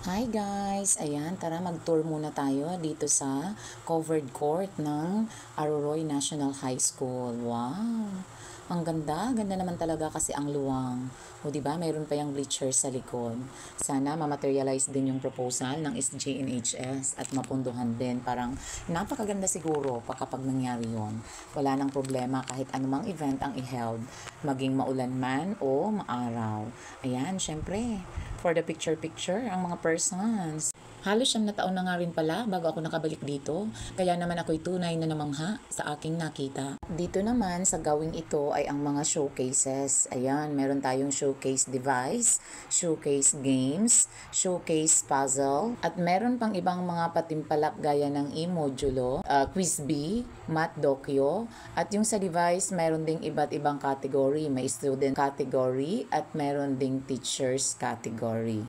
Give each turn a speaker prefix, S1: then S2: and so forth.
S1: Hi guys! Ayan, tara mag-tour muna tayo dito sa covered court ng Aroroy National High School. Wow! Ang ganda, ganda naman talaga kasi ang luwang. O diba, mayroon pa yung bleachers sa likod. Sana ma-materialize din yung proposal ng SJNHS at mapunduhan din. Parang napakaganda siguro kapag nangyari yon. Wala nang problema kahit anumang event ang i-held, maging maulan man o maaraw. Ayan, syempre, for the picture-picture ang mga persons. Halos 7 na taon na nga rin pala bago ako nakabalik dito, kaya naman ako'y tunay na namangha sa aking nakita. Dito naman sa gawing ito ay ang mga showcases. Ayan, meron tayong showcase device, showcase games, showcase puzzle, at meron pang ibang mga patimpalak gaya ng e-modulo, quiz B, math dokyo, at yung sa device meron ding iba't ibang category. May student category at meron ding teachers category.